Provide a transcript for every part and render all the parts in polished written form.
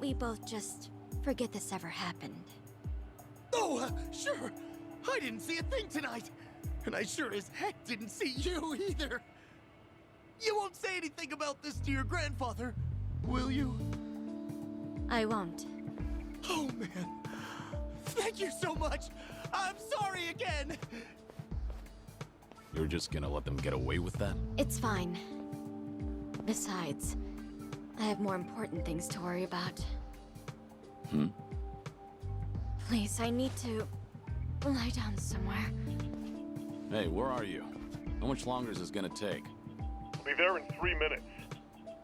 we both just forget this ever happened? Oh, sure. I didn't see a thing tonight. And I sure as heck didn't see you either. You won't say anything about this to your grandfather, will you? I won't. Oh, man. Thank you so much. I'm sorry again. You're just gonna let them get away with that? It's fine. Besides, I have more important things to worry about. Please, I need to lie down somewhere. Hey, where are you? How much longer is this gonna take? I'll be there in 3 minutes.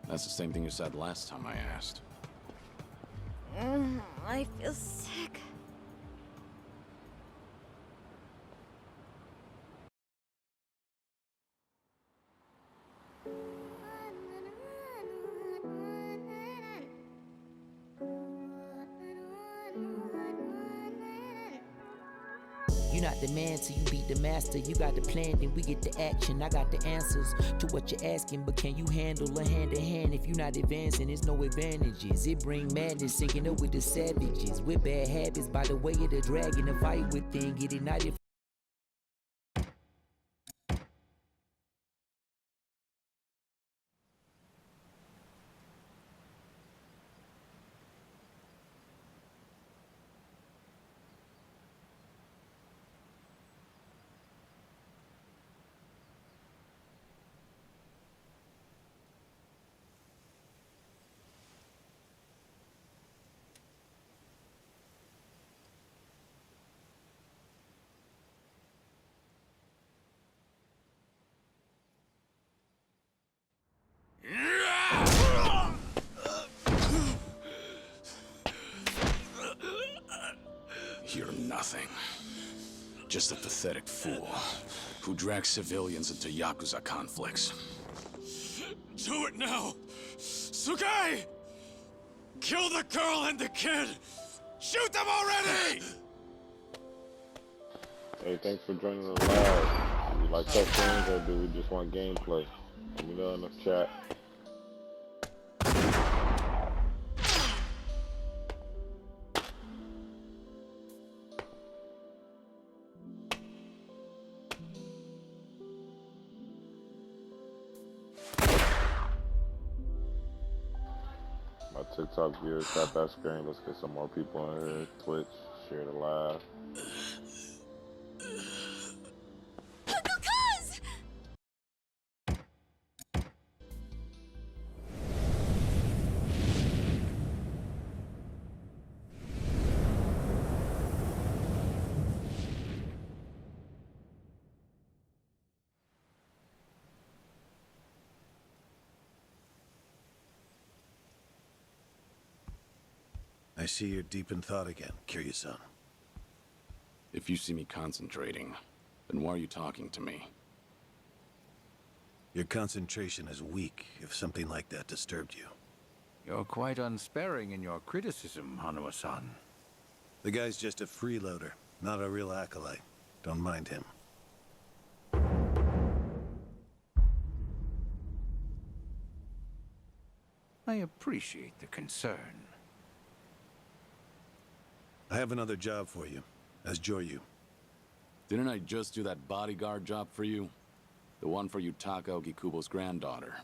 That's the same thing you said last time I asked. I feel sick. You not the man till you beat the master. You got the plan, then we get the action. I got the answers to what you're asking, but can you handle a hand to hand? If you not advancing, there's no advantages. It bring madness, sinking up with the savages. With bad habits, by the way of the dragon, the fight within, get ignited. You're nothing. Just a pathetic fool who drags civilians into Yakuza conflicts. Do it now! Sugai! Kill the girl and the kid! Shoot them already! Hey, thanks for joining the live. Do you like tough games or do we just want gameplay? Let me know in the chat. My TikTok viewers, tap that screen. Let's get some more people in here. Twitch, share the live. I see you're deep in thought again, Kiryu-san. If you see me concentrating, then why are you talking to me? Your concentration is weak if something like that disturbed you. You're quite unsparing in your criticism, Hanuma-san. The guy's just a freeloader, not a real acolyte. Don't mind him. I appreciate the concern. I have another job for you, as Joryu. Didn't I just do that bodyguard job for you? The one for Yutaka Ogikubo's granddaughter.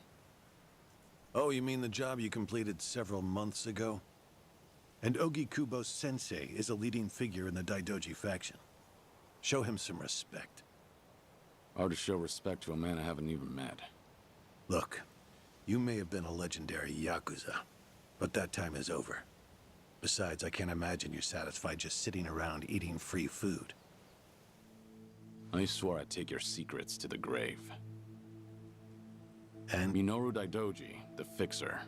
Oh, you mean the job you completed several months ago? And Ogikubo Sensei is a leading figure in the Daidoji faction. Show him some respect. Hard to show respect to a man I haven't even met. Look, you may have been a legendary Yakuza, but that time is over. Besides, I can't imagine you're satisfied just sitting around eating free food. I swore I'd take your secrets to the grave. And Minoru Daidoji, the Fixer,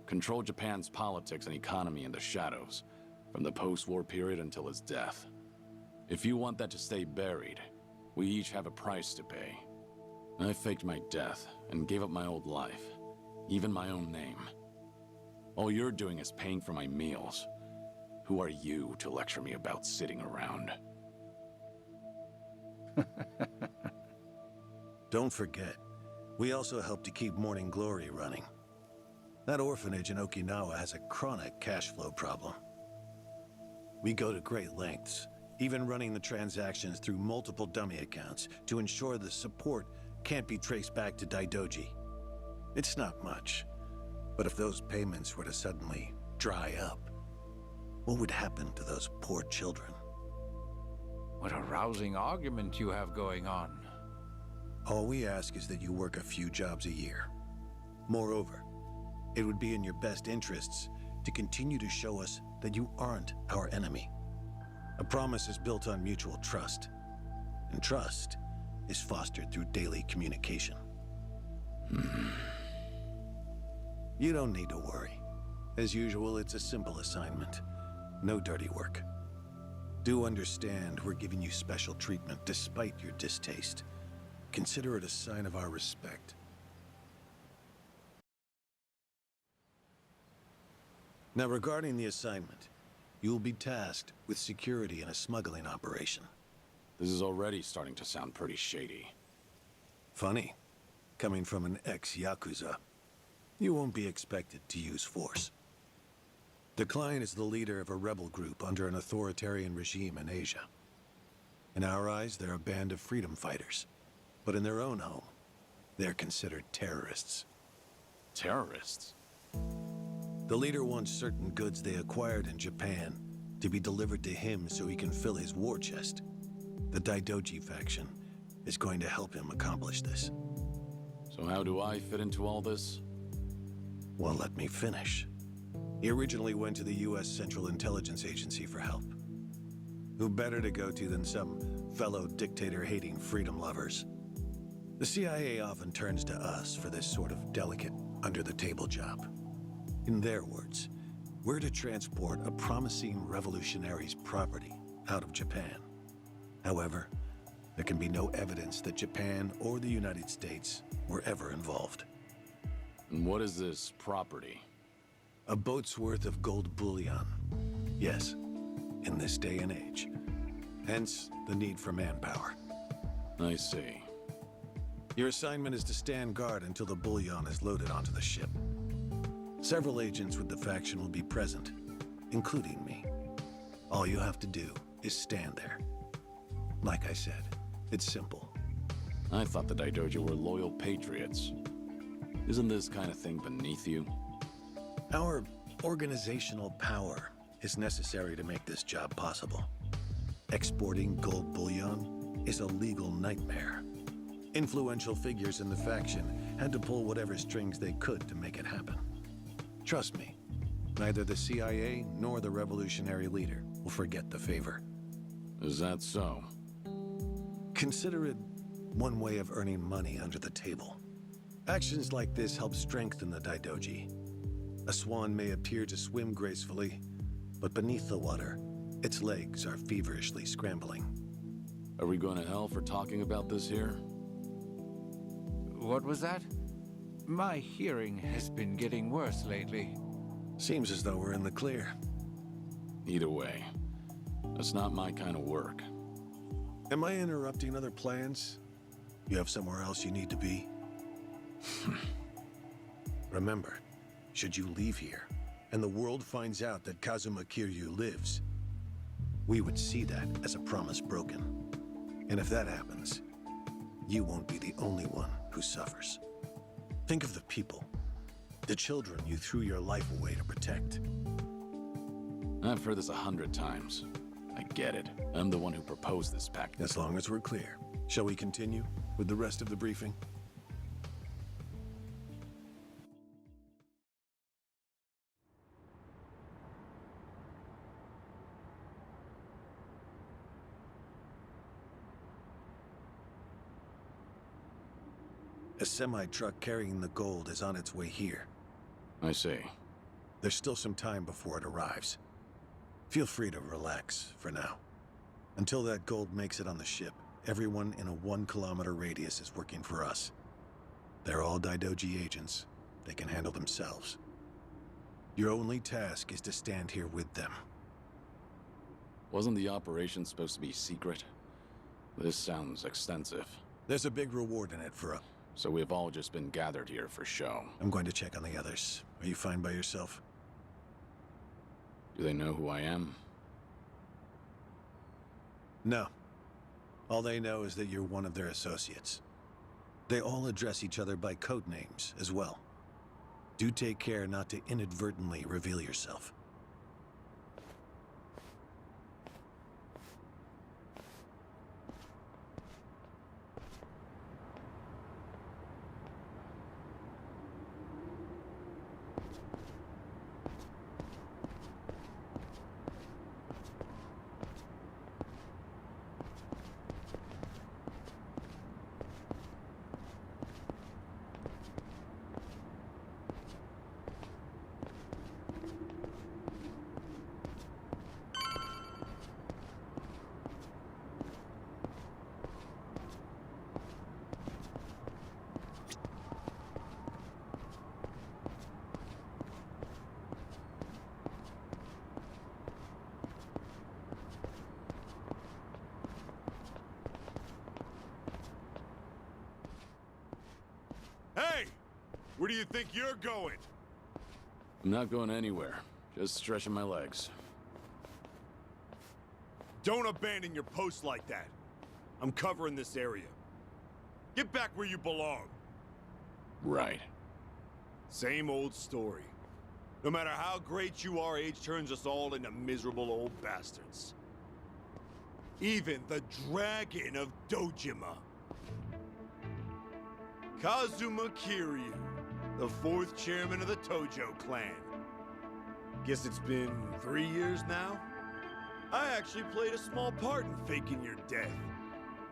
controlled Japan's politics and economy in the shadows, from the post-war period until his death. If you want that to stay buried, we each have a price to pay. I faked my death and gave up my old life, even my own name. All you're doing is paying for my meals. Who are you to lecture me about sitting around? don't forget, we also help to keep Morning Glory running. That orphanage in Okinawa has a chronic cash flow problem. We go to great lengths, even running the transactions through multiple dummy accounts to ensure the support can't be traced back to Daidoji. It's not much, but if those payments were to suddenly dry up, what would happen to those poor children? What a rousing argument you have going on. All we ask is that you work a few jobs a year. Moreover, it would be in your best interests to continue to show us that you aren't our enemy. A promise is built on mutual trust, and trust is fostered through daily communication. You don't need to worry. As usual, it's a simple assignment. No dirty work. Do understand we're giving you special treatment despite your distaste. Consider it a sign of our respect. Now, regarding the assignment, you'll be tasked with security in a smuggling operation. This is already starting to sound pretty shady. Funny, coming from an ex-Yakuza. You won't be expected to use force. The client is the leader of a rebel group under an authoritarian regime in Asia. In our eyes, they're a band of freedom fighters. But in their own home, they're considered terrorists. Terrorists? The leader wants certain goods they acquired in Japan to be delivered to him so he can fill his war chest. The Daidoji faction is going to help him accomplish this. So how do I fit into all this? Well, let me finish. He originally went to the U.S. Central Intelligence Agency for help. Who better to go to than some fellow dictator-hating freedom lovers? The CIA often turns to us for this sort of delicate, under-the-table job. In their words, we're to transport a promising revolutionary's property out of Japan. However, there can be no evidence that Japan or the United States were ever involved. And what is this property? A boat's worth of gold bullion. Yes, in this day and age. Hence, the need for manpower. I see. Your assignment is to stand guard until the bullion is loaded onto the ship. Several agents with the faction will be present, including me. All you have to do is stand there. Like I said, it's simple. I thought the Daidoji were loyal patriots. Isn't this kind of thing beneath you? Our organizational power is necessary to make this job possible. Exporting gold bullion is a legal nightmare. Influential figures in the faction had to pull whatever strings they could to make it happen. Trust me, neither the CIA nor the revolutionary leader will forget the favor. Is that so? Consider it one way of earning money under the table. Actions like this help strengthen the Daidoji. A swan may appear to swim gracefully, but beneath the water, its legs are feverishly scrambling. Are we going to hell for talking about this here? What was that? My hearing has been getting worse lately. Seems as though we're in the clear. Either way, that's not my kind of work. Am I interrupting other plans? You have somewhere else you need to be? Remember, should you leave here, and the world finds out that Kazuma Kiryu lives, we would see that as a promise broken. And if that happens, you won't be the only one who suffers. Think of the people, the children you threw your life away to protect. I've heard this 100 times. I get it. I'm the one who proposed this pact. As long as we're clear. Shall we continue with the rest of the briefing? A semi-truck carrying the gold is on its way here. I see. There's still some time before it arrives. Feel free to relax for now. Until that gold makes it on the ship, everyone in a 1-kilometer radius is working for us. They're all Daidoji agents. They can handle themselves. Your only task is to stand here with them. Wasn't the operation supposed to be secret? This sounds extensive. There's a big reward in it for us. So we've all just been gathered here for show. I'm going to check on the others. Are you fine by yourself? Do they know who I am? No. All they know is that you're one of their associates. They all address each other by code names as well. Do take care not to inadvertently reveal yourself. Hey! Where do you think you're going? I'm not going anywhere. Just stretching my legs. Don't abandon your post like that. I'm covering this area. Get back where you belong. Right. Same old story. No matter how great you are, age turns us all into miserable old bastards. Even the Dragon of Dojima. Kazuma Kiryu, the 4th chairman of the Tojo clan. Guess it's been 3 years now? I actually played a small part in faking your death.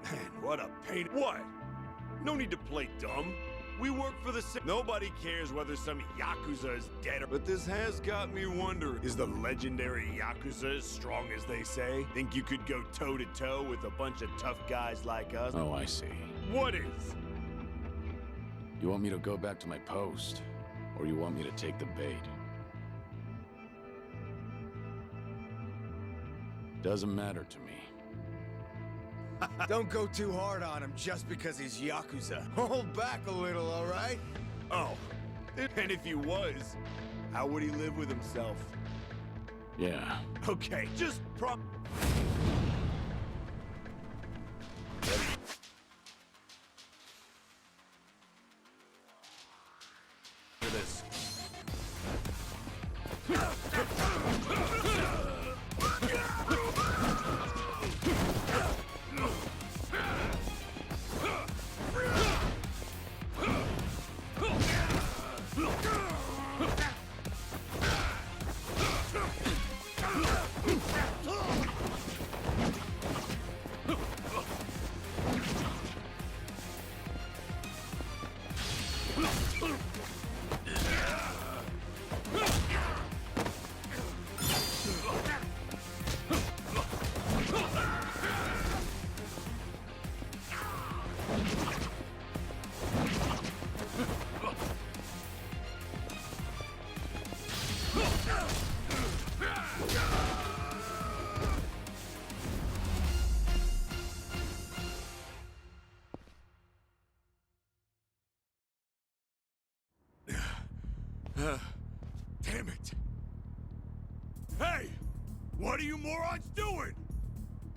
Man, what a pain. What? No need to play dumb. We work for the same. Nobody cares whether some Yakuza is dead or. But this has got me wondering, is the legendary Yakuza as strong as they say? Think you could go toe-to-toe with a bunch of tough guys like us? Oh, I see. What is? You want me to go back to my post, or you want me to take the bait? Doesn't matter to me. Don't go too hard on him just because he's Yakuza. Hold back a little, all right? Oh, and if he was, how would he live with himself? Yeah. Okay, just this. Damn it! Hey! What are you morons doing?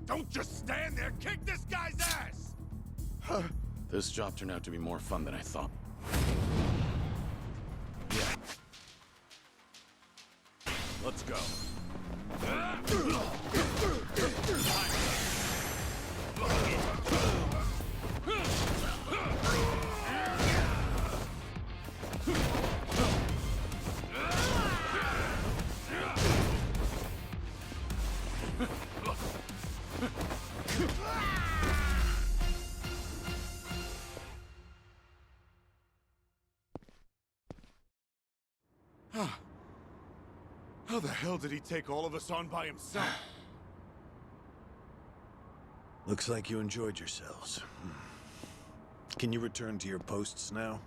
Don't just stand there, kick this guy's ass! This job turned out to be more fun than I thought. Yeah. Let's go. How the hell did he take all of us on by himself? Looks like you enjoyed yourselves. Can you return to your posts now?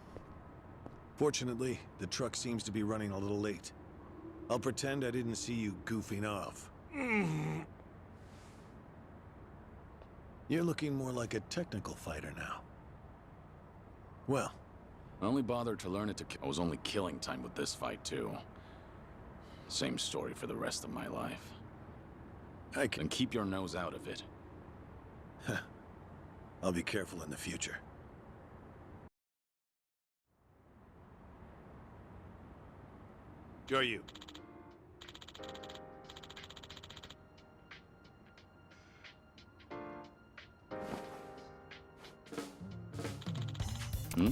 Fortunately, the truck seems to be running a little late. I'll pretend I didn't see you goofing off. You're looking more like a technical fighter now. Well, I only bothered to learn it to... I was only killing time with this fight, too. Same story for the rest of my life. I can... Then keep your nose out of it. I'll be careful in the future. Go you. Hmm?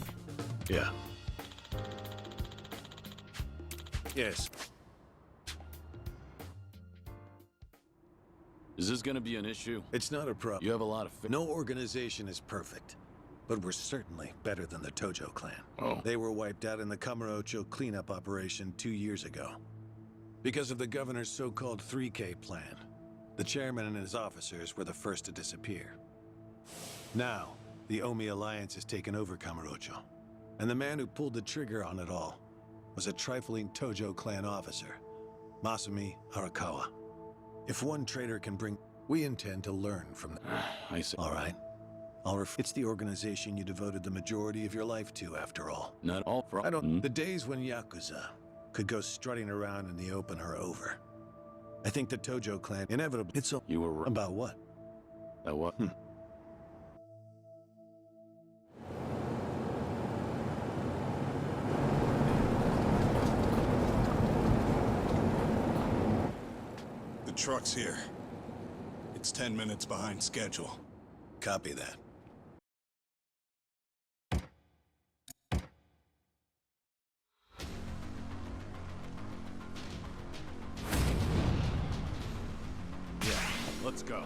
Yeah. Yes. Is this gonna be an issue? It's not a problem. You have a lot of... No organization is perfect, but we're certainly better than the Tojo clan. Oh. They were wiped out in the Kamurocho cleanup operation 2 years ago. Because of the governor's so-called 3K plan. The chairman and his officers were the first to disappear. Now, the Omi Alliance has taken over Kamurocho. And the man who pulled the trigger on it all was a trifling Tojo clan officer, Masumi Arakawa. If one traitor can bring... We intend to learn from them. I see. All right. It's the organization you devoted the majority of your life to, after all. Not all for... I don't... The days when Yakuza could go strutting around in the open are over. I think the Tojo clan inevitably... It's You were right. about what? That what? The truck's here. It's 10 minutes behind schedule. Copy that. Let's go.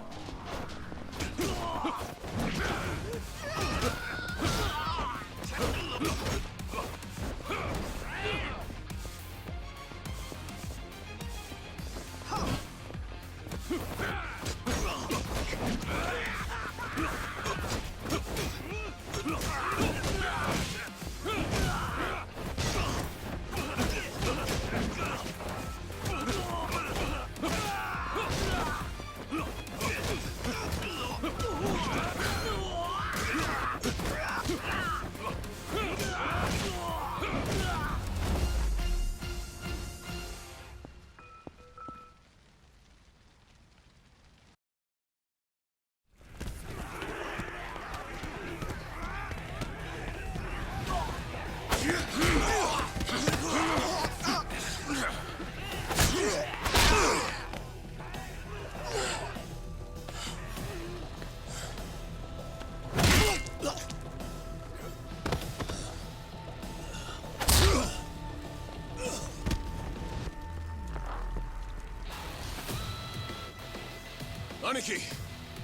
Aniki,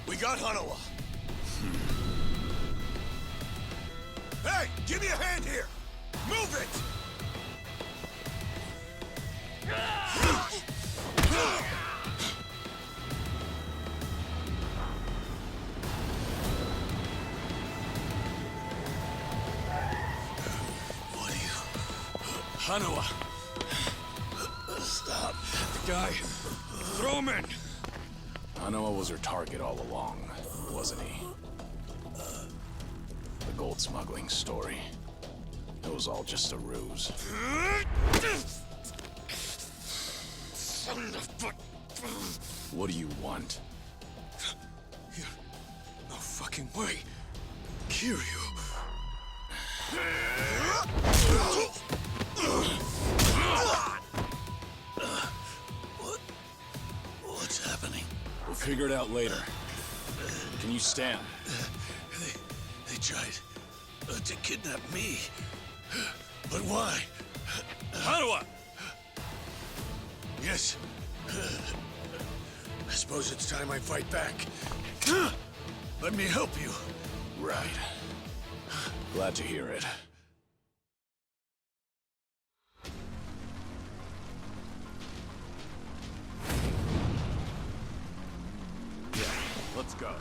we got Hanawa. Hey, give me a hand here! Move it! What are you... Hanawa! Stop. The guy... Throw him in! Hanawa was her target all along, wasn't he? The gold smuggling story. It was all just a ruse. Son of a... What do you want? No fucking way. Kiryu. What's happening? We'll figure it out later. Can you stand? They tried to kidnap me. But why? Hanawa! Yes. I suppose it's time I fight back. Let me help you. Right. Glad to hear it. Yeah, let's go.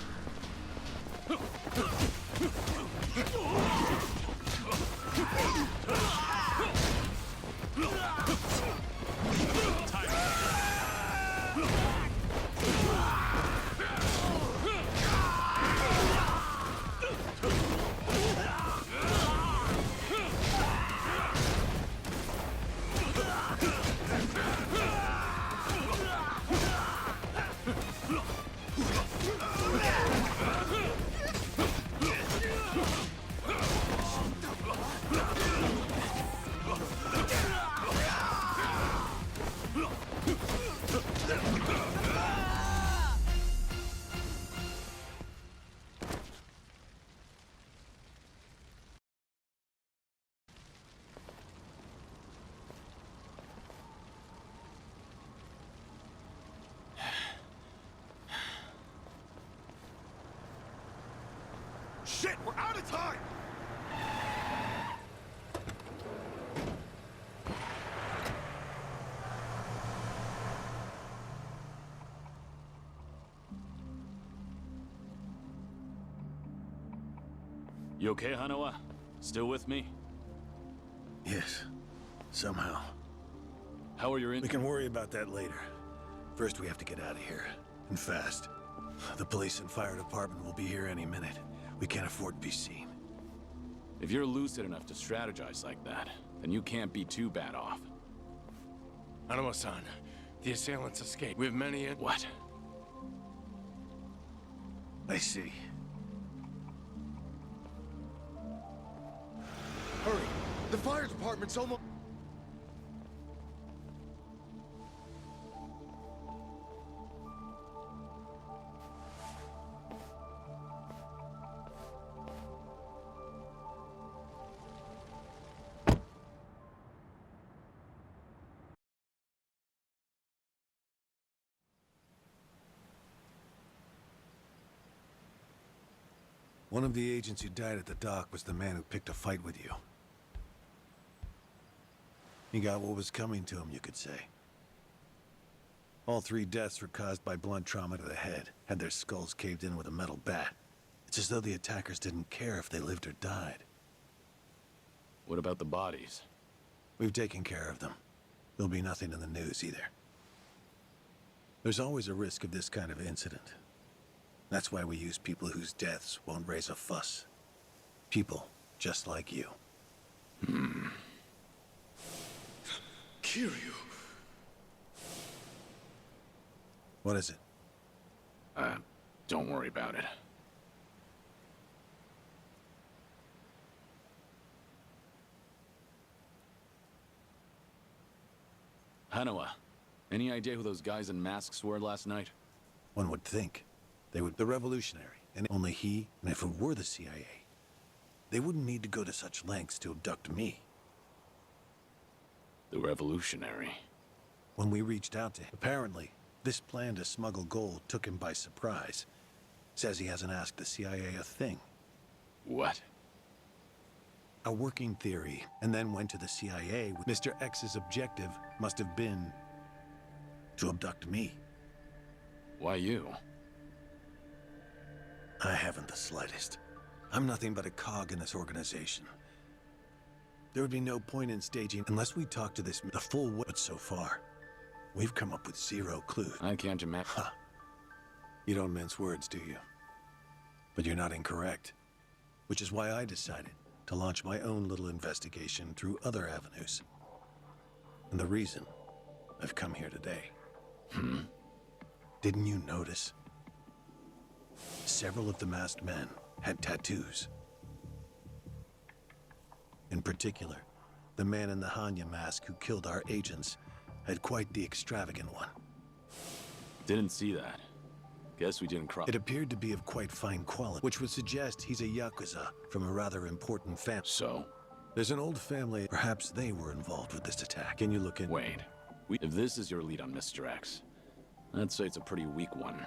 You okay, Hanawa? Still with me? Yes. Somehow. How are your We can worry about that later. First, we have to get out of here. And fast. The police and fire department will be here any minute. We can't afford to be seen. If you're lucid enough to strategize like that, then you can't be too bad off. Hanuma-san, the assailants escaped. We have many in— What? I see. Hurry! The fire department's almost... One of the agents who died at the dock was the man who picked a fight with you. He got what was coming to him, you could say. All 3 deaths were caused by blunt trauma to the head, had their skulls caved in with a metal bat. It's as though the attackers didn't care if they lived or died. What about the bodies? We've taken care of them. There'll be nothing in the news either. There's always a risk of this kind of incident. That's why we use people whose deaths won't raise a fuss. People just like you. Kiryu! What is it? Don't worry about it. Hanawa, any idea who those guys in masks were last night? One would think. They would... The revolutionary. And only he, and if it were the CIA, they wouldn't need to go to such lengths to abduct me. The revolutionary. When we reached out to him, apparently, this plan to smuggle gold took him by surprise. Says he hasn't asked the CIA a thing. What? A working theory, and then went to the CIA with Mr. X's objective must have been to abduct me. Why you? I haven't the slightest. I'm nothing but a cog in this organization. There would be no point in staging unless we talk to the full way. But so far, we've come up with 0 clues. I can't imagine. Huh. You don't mince words, do you? But you're not incorrect. Which is why I decided to launch my own little investigation through other avenues. And the reason I've come here today. Didn't you notice? Several of the masked men had tattoos. In particular, the man in the Hanya mask who killed our agents had quite the extravagant one. Didn't see that. Guess we didn't cross. It appeared to be of quite fine quality, which would suggest he's a Yakuza from a rather important family. So? There's an old family. Perhaps they were involved with this attack. Can you look in? Wait. If this is your lead on Mr. X, I'd say it's a pretty weak one.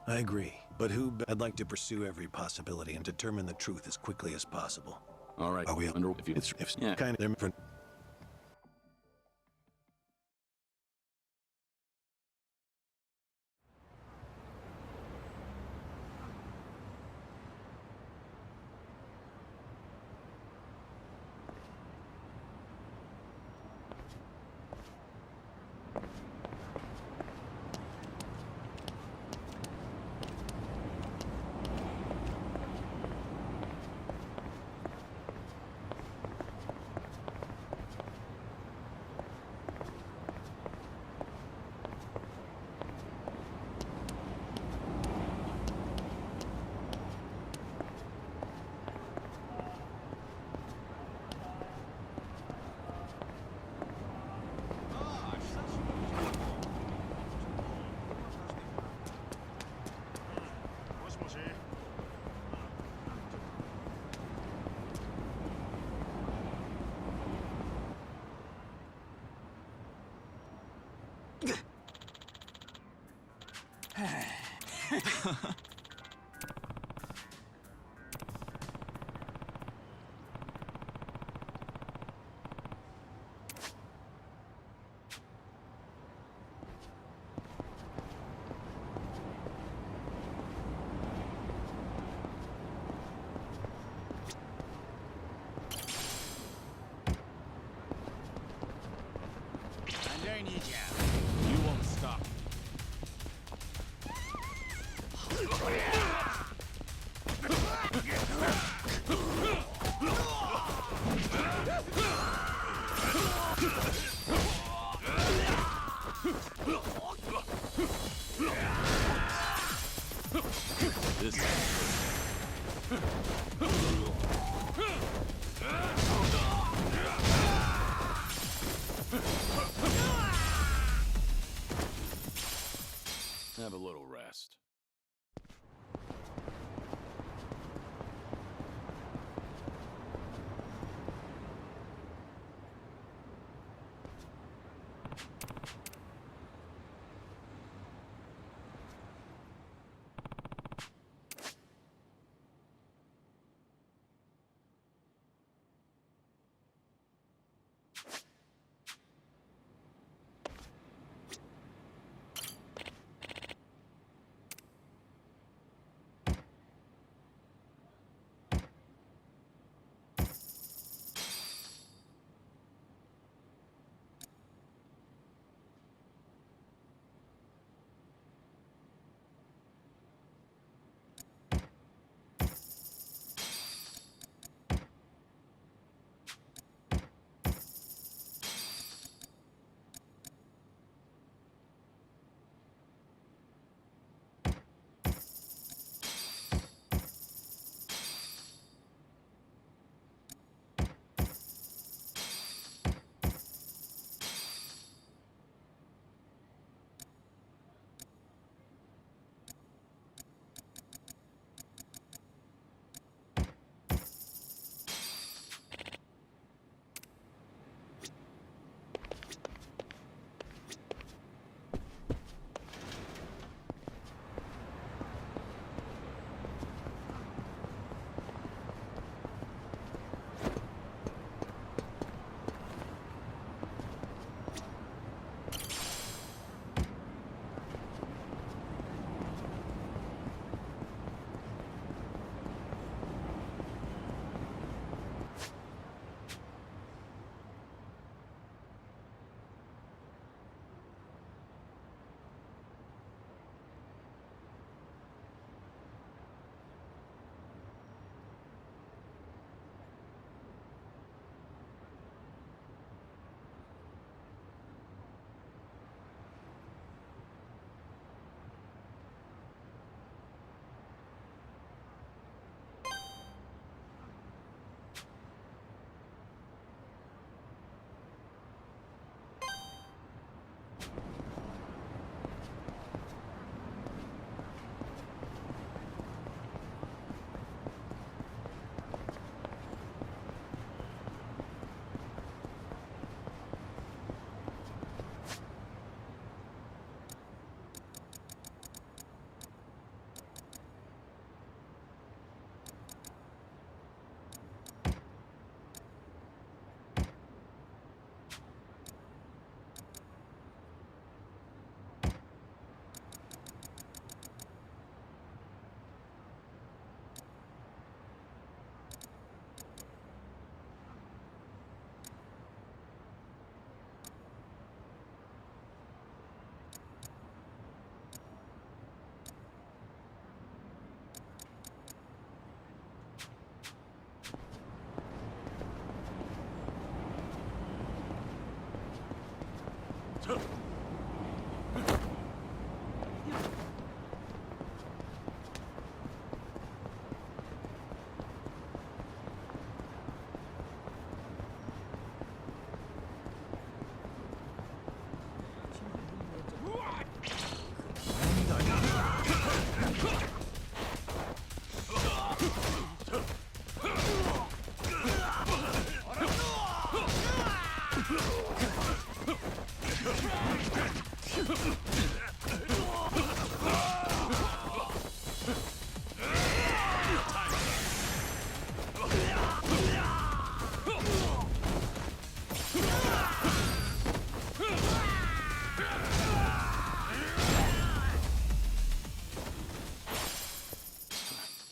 I agree. But I'd like to pursue every possibility and determine the truth as quickly as possible. All right. Are we under? If Yeah. kind of different. You won't stop. This have a little rest.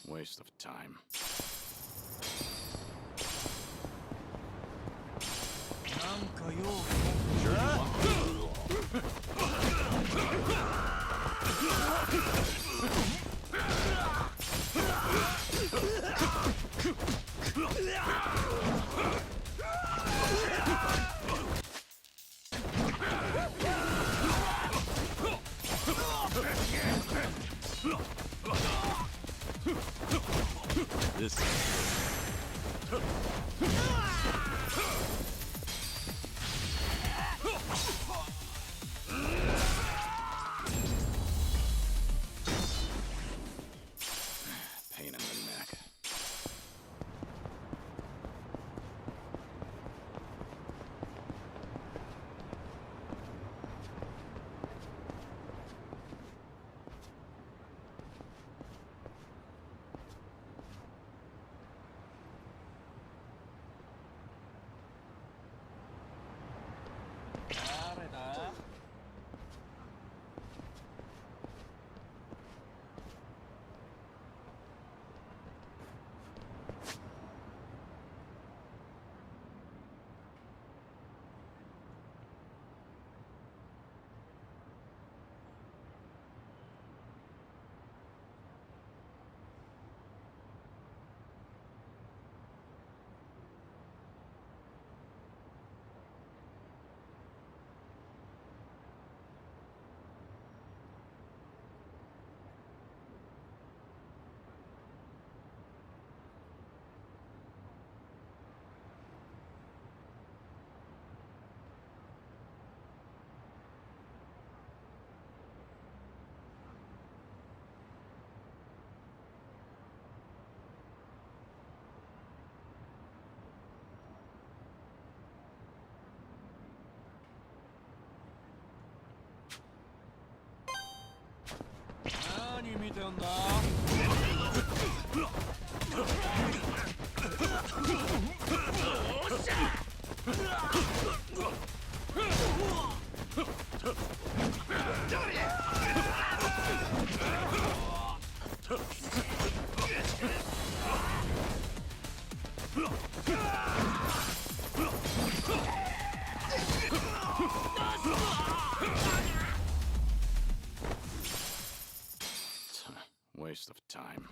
Waste of time. This pain in the neck. Waste of time.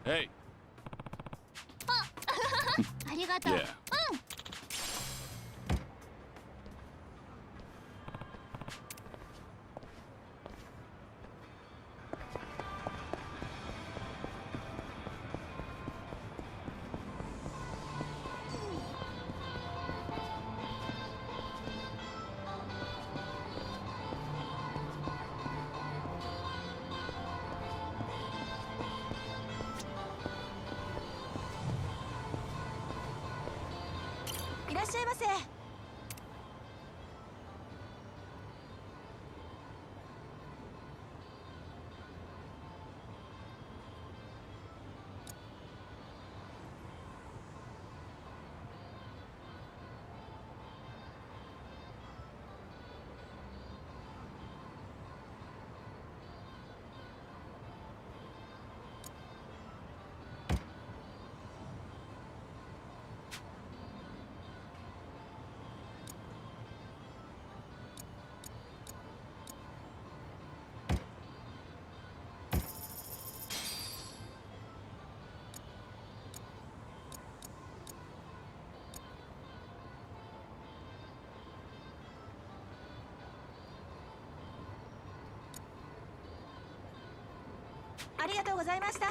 Hey. ありがとう。Yeah. Mm. いらっしゃいませ。ありがとうございました。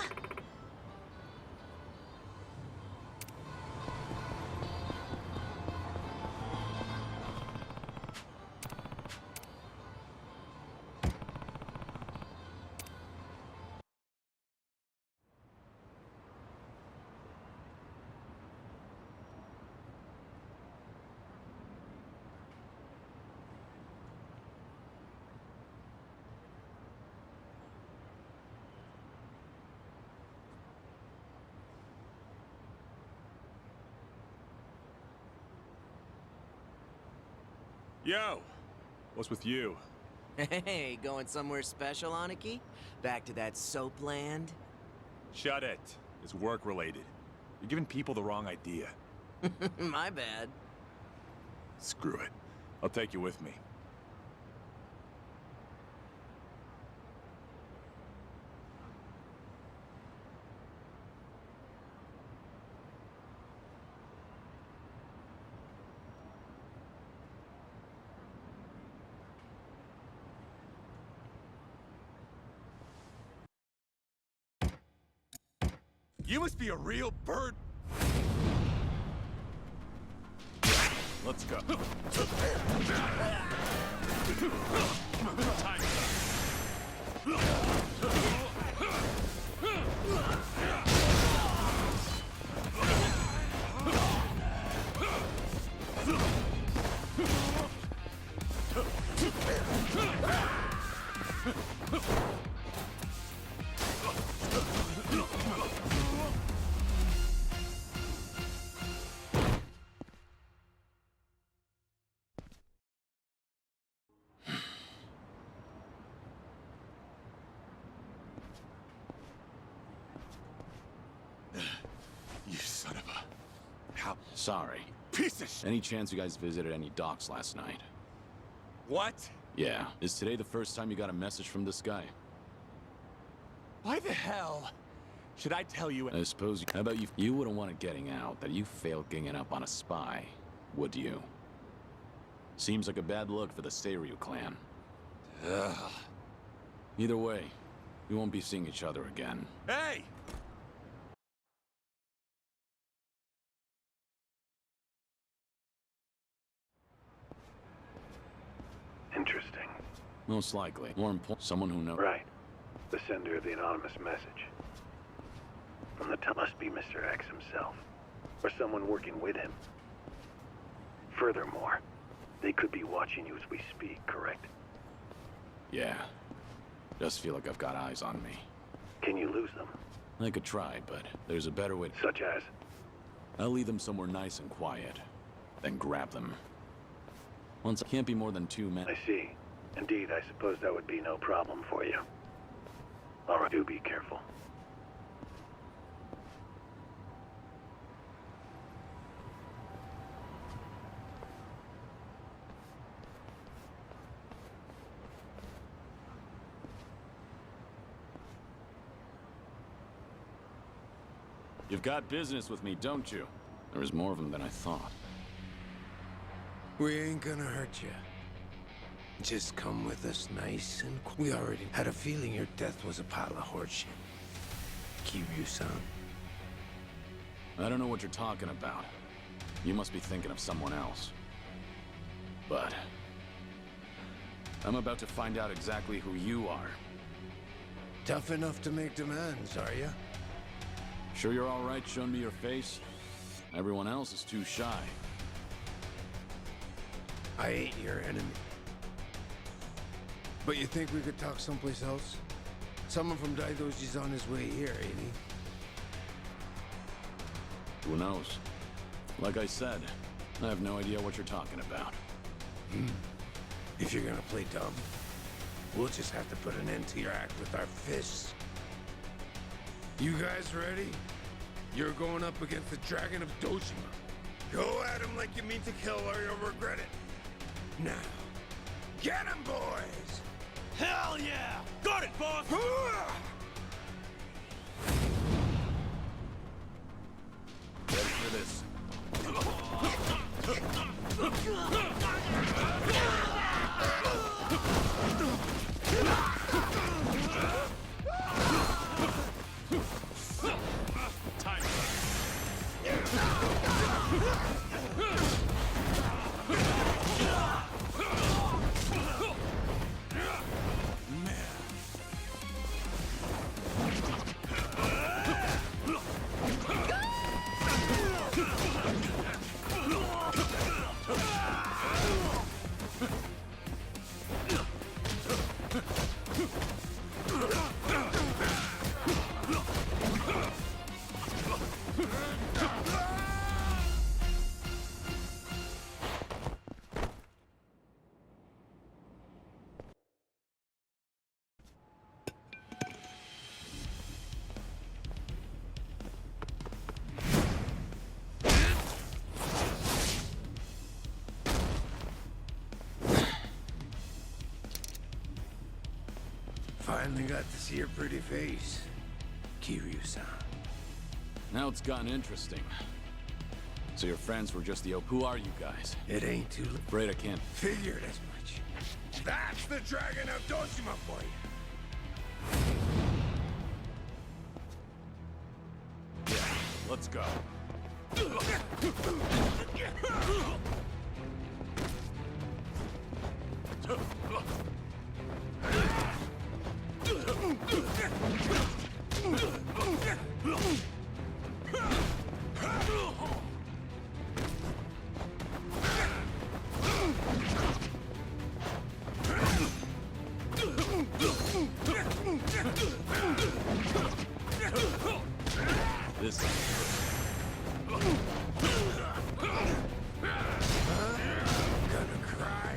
Yo, what's with you? Hey, going somewhere special, Aniki? Back to that soap land? Shut it. It's work-related. You're giving people the wrong idea. My bad. Screw it. I'll take you with me. You must be a real bird. Let's go. Time's You son of a... How... Sorry. Piece of shit! Any chance you guys visited any docks last night? What? Yeah. Is today the first time you got a message from this guy? Why the hell should I tell you... I suppose... How about you... You wouldn't want it getting out that you failed ganging up on a spy, would you? Seems like a bad look for the Seiryu clan. Ugh. Either way, we won't be seeing each other again. Hey! Interesting. Most likely. More important, someone who knows... Right. The sender of the anonymous message. From the top must be Mr. X himself. Or someone working with him. Furthermore, they could be watching you as we speak, correct? Yeah. Just feel like I've got eyes on me. Can you lose them? I could try, but there's a better way. Such as? I'll lead them somewhere nice and quiet, then grab them. Once can't be more than 2 men. I see. Indeed, I suppose that would be no problem for you. All right, do be careful. You've got business with me, don't you? There was more of them than I thought. We ain't gonna hurt you. Just come with us nice and we already had a feeling your death was a pile of horseshit. Keep you, son. I don't know what you're talking about. You must be thinking of someone else. But... I'm about to find out exactly who you are. Tough enough to make demands, are you? Sure you're all right showing me your face? Everyone else is too shy. I ain't your enemy. But you think we could talk someplace else? Someone from Daidoji's on his way here, ain't he? Who knows? Like I said, I have no idea what you're talking about. If you're gonna play dumb, we'll just have to put an end to your act with our fists. You guys ready? You're going up against the Dragon of Dojima. Go at him like you mean to kill or you'll regret it. Now, get him, boys! Hell yeah! Got it, boss! Ready for this? Time. Finally got to see your pretty face, Kiryu-san. Now it's gotten interesting. So your friends were just the Who are you guys? It ain't too late. Afraid I can't. Figured as much. That's the Dragon of Dojima for you. Yeah, let's go. This Gonna cry?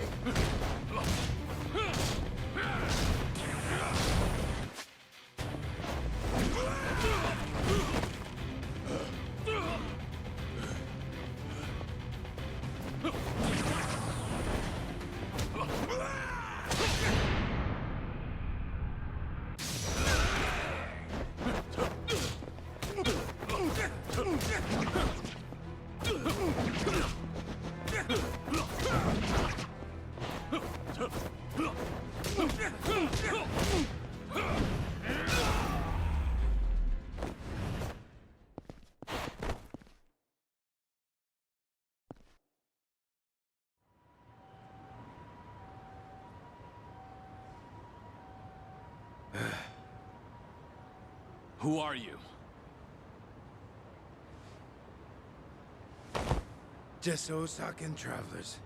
Who are you? Just Osakan travelers.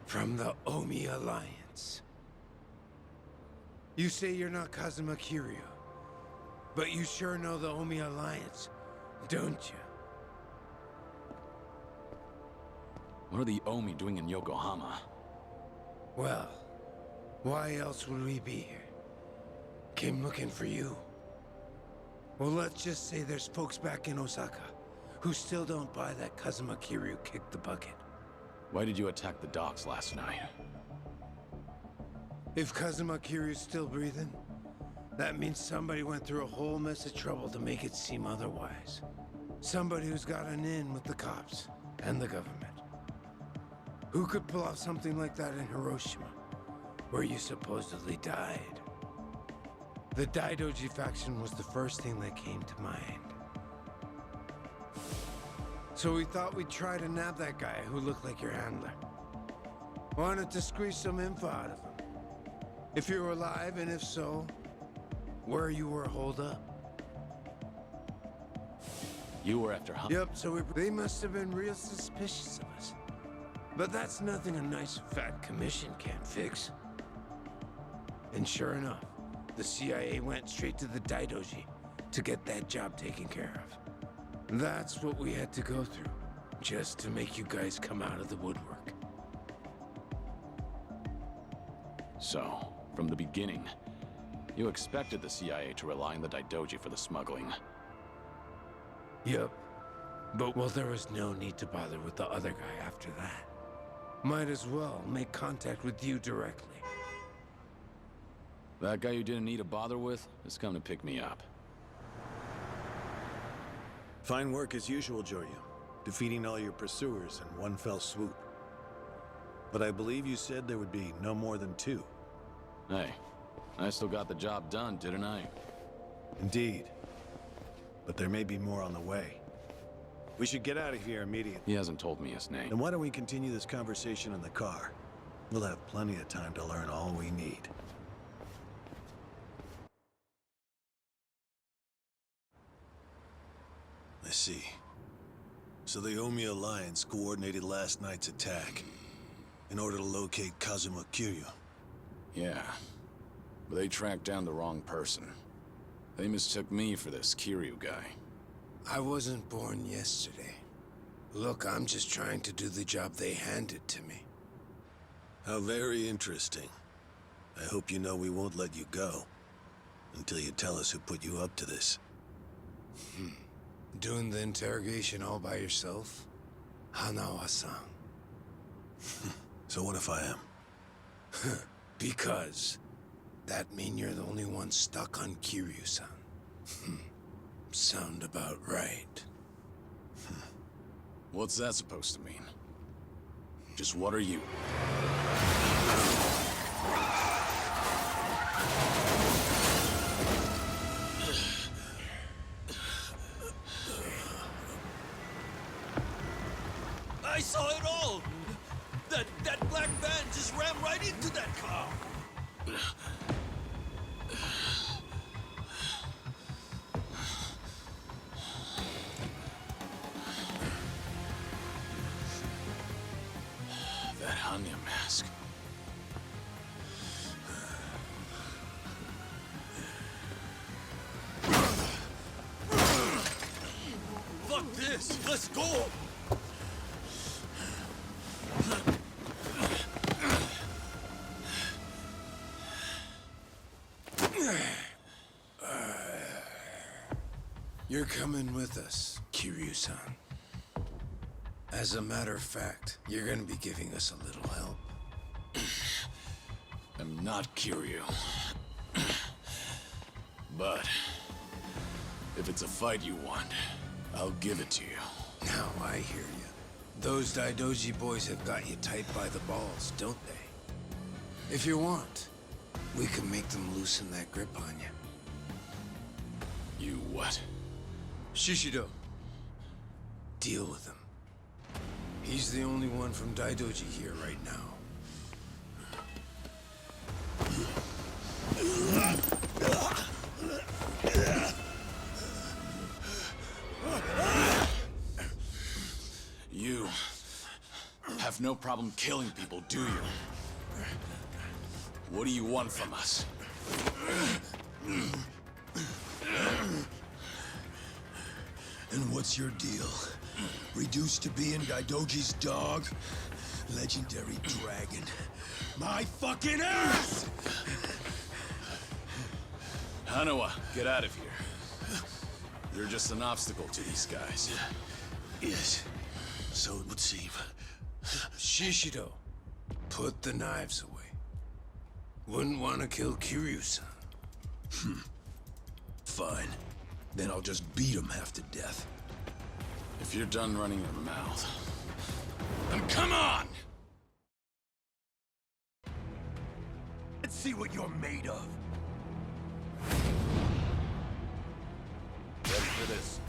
From the Omi Alliance. You say you're not Kazuma Kiryu, but you sure know the Omi Alliance, don't you? What are the Omi doing in Yokohama? Well, why else would we be here? Came looking for you. Well, let's just say there's folks back in Osaka who still don't buy that Kazuma Kiryu kicked the bucket. Why did you attack the docks last night? If Kazuma Kiryu's still breathing, that means somebody went through a whole mess of trouble to make it seem otherwise. Somebody who's got an in with the cops and the government. Who could pull off something like that in Hiroshima, where you supposedly died? The Daidoji faction was the first thing that came to mind. So we thought we'd try to nab that guy who looked like your handler. Wanted to squeeze some info out of him. If you were alive, and if so, where you were holed up. You were after Yep, so they must have been real suspicious of us. But that's nothing a nice fat commission can't fix. And sure enough, the CIA went straight to the Daidoji to get that job taken care of. That's what we had to go through, just to make you guys come out of the woodwork. So, from the beginning, you expected the CIA to rely on the Daidoji for the smuggling. Yep. But, well, there was no need to bother with the other guy after that. Might as well make contact with you directly. That guy you didn't need to bother with has come to pick me up. Fine work as usual, Joryu. Defeating all your pursuers in one fell swoop. But I believe you said there would be no more than 2. Hey, I still got the job done, didn't I? Indeed. But there may be more on the way. We should get out of here immediately. He hasn't told me his name. Then why don't we continue this conversation in the car? We'll have plenty of time to learn all we need. I see. So the Omi Alliance coordinated last night's attack in order to locate Kazuma Kiryu. Yeah, but they tracked down the wrong person. They mistook me for this Kiryu guy. I wasn't born yesterday. Look, I'm just trying to do the job they handed to me. How very interesting. I hope you know we won't let you go until you tell us who put you up to this. Doing the interrogation all by yourself? Hanawa-san. So what if I am? Because That mean you're the only one stuck on Kiryu-san? Sound about right. What's that supposed to mean? Just what are you? I saw it all! That black van just rammed right into that car! That Hanya mask. Fuck this! Let's go! You're coming with us, Kiryu-san. As a matter of fact, you're gonna be giving us a little help. I'm not Kiryu. But if it's a fight you want, I'll give it to you. Now I hear you. Those Daidoji boys have got you tight by the balls, don't they? If you want, we can make them loosen that grip on you. You what? Shishido. Deal with him. He's the only one from Daidoji here right now. You have no problem killing people, do you? What do you want from us? And what's your deal? Reduced to being Daidoji's dog? Legendary dragon. My fucking ass! Hanawa, get out of here. You're just an obstacle to these guys. Yes, so it would seem. Shishido, put the knives away. Wouldn't want to kill Kiryu-san. Fine. Then I'll just beat him half to death. If you're done running your mouth, then come on! Let's see what you're made of. Ready for this?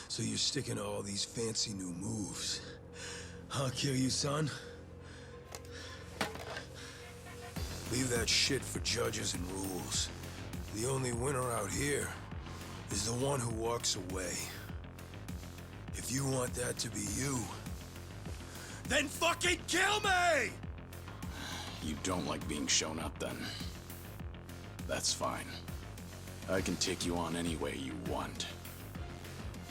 So you're sticking to all these fancy new moves. Huh, Kiryu-san? Leave that shit for judges and rules. The only winner out here is the one who walks away. If you want that to be you, then fucking kill me! You don't like being shown up, then. That's fine. I can take you on any way you want.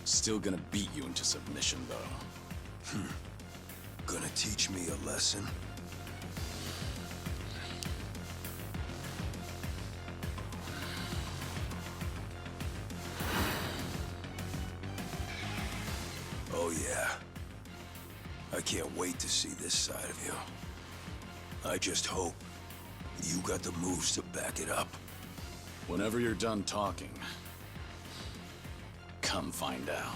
Still gonna beat you into submission, though. Gonna teach me a lesson? Oh yeah. I can't wait to see this side of you. I just hope you got the moves to back it up. Whenever you're done talking, come find out.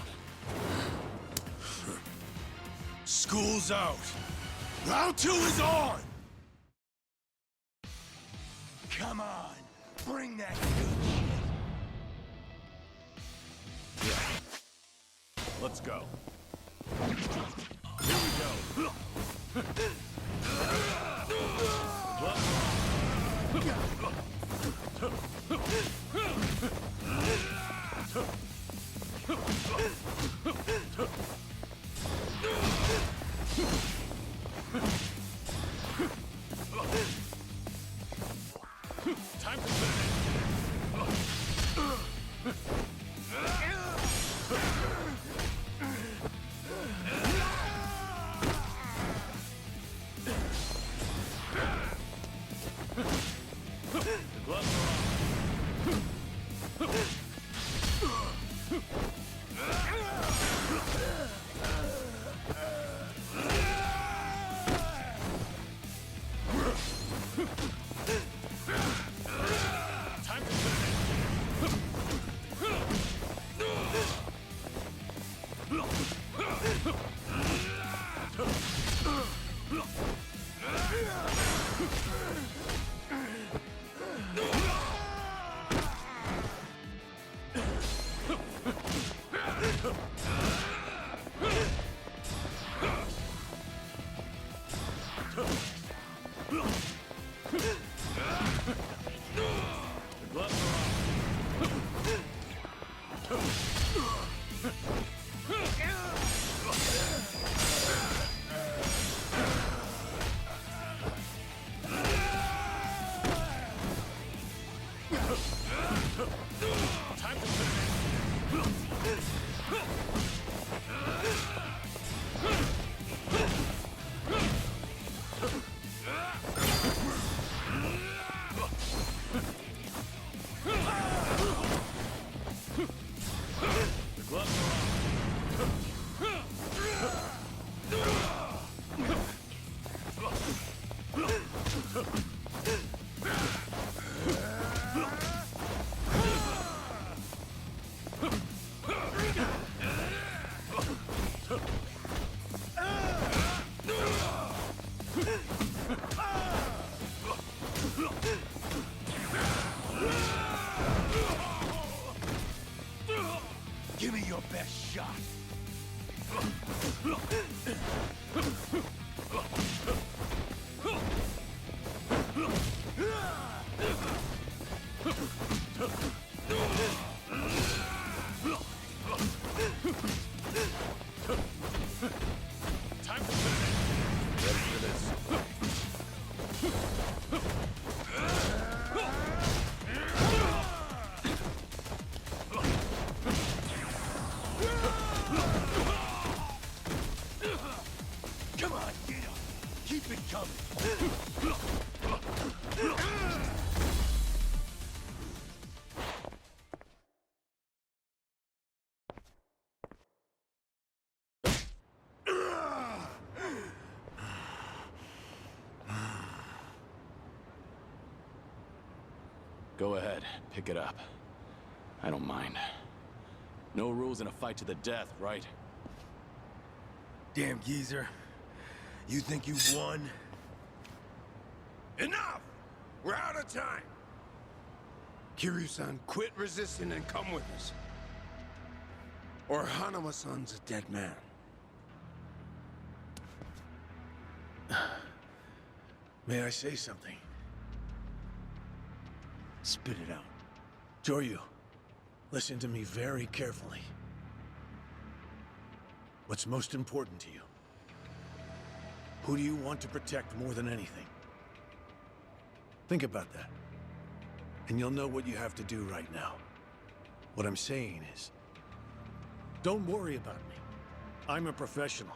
School's out. Round 2 is on! Come on, bring that good shit. Yeah. Let's go. Here we go. Time to finish. The gloves are time to the gloves time to the gloves Give me your best shot. time to finish. Ready for this. Come on, get up. Keep it coming. Go ahead, pick it up. I don't mind. No rules in a fight to the death, right? Damn geezer. You think you've won? Enough! We're out of time! Kiryu-san, quit resisting and come with us. Or Hanuma-san's a dead man. May I say something? Spit it out. Joryu, listen to me very carefully. What's most important to you? Who do you want to protect more than anything? Think about that. And you'll know what you have to do right now. What I'm saying is, don't worry about me. I'm a professional.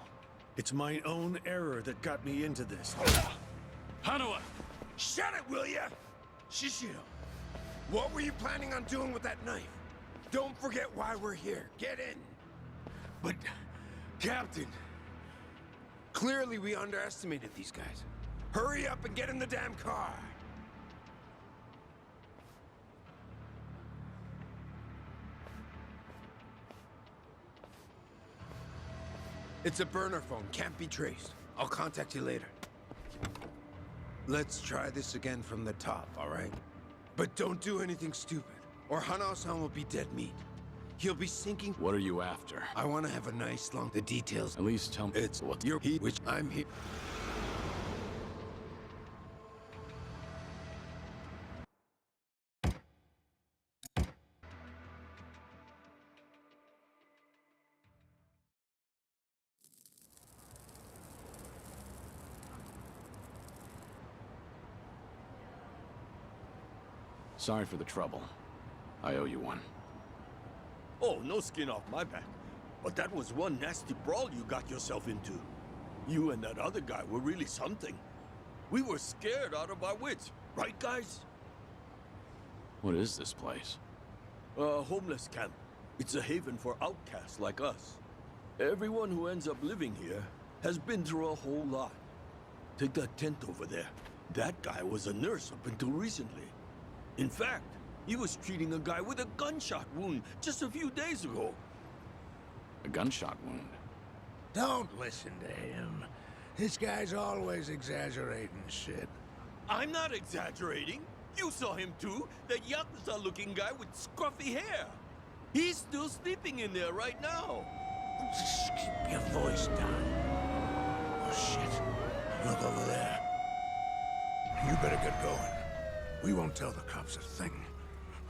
It's my own error that got me into this. Hanuma! Shut it, will ya? Shishiro, what were you planning on doing with that knife? Don't forget why we're here. Get in. But, Captain, clearly we underestimated these guys. Hurry up and get in the damn car. It's a burner phone, can't be traced. I'll contact you later. Let's try this again from the top, all right? But don't do anything stupid, or Hana-san will be dead meat. He'll be sinking. What are you after? I want to have a nice long... The details. At least tell me It's what you're he, which I'm here. Sorry for the trouble. I owe you one. Oh, no skin off my back. But that was one nasty brawl you got yourself into. You and that other guy were really something. We were scared out of our wits. Right, guys? What is this place? A homeless camp. It's a haven for outcasts like us. Everyone who ends up living here has been through a whole lot. Take that tent over there. That guy was a nurse up until recently. In fact, he was treating a guy with a gunshot wound just a few days ago. A gunshot wound? Don't listen to him. This guy's always exaggerating shit. I'm not exaggerating. You saw him too. That Yakuza-looking guy with scruffy hair. He's still sleeping in there right now. Just keep your voice down. Oh, shit. Look over there. You better get going. We won't tell the cops a thing.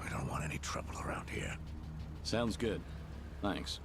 We don't want any trouble around here. Sounds good. Thanks.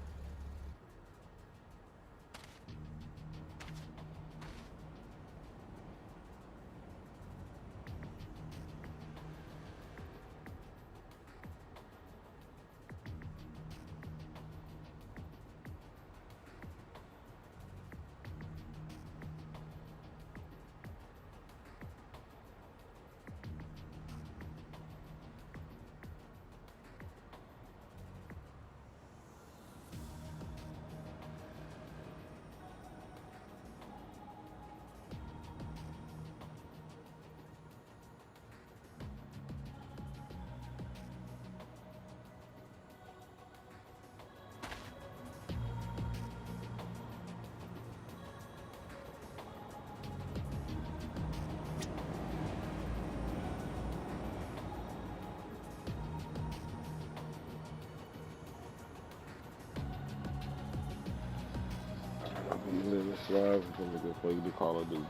You live this life, it's gonna be good for you to Call of Duty.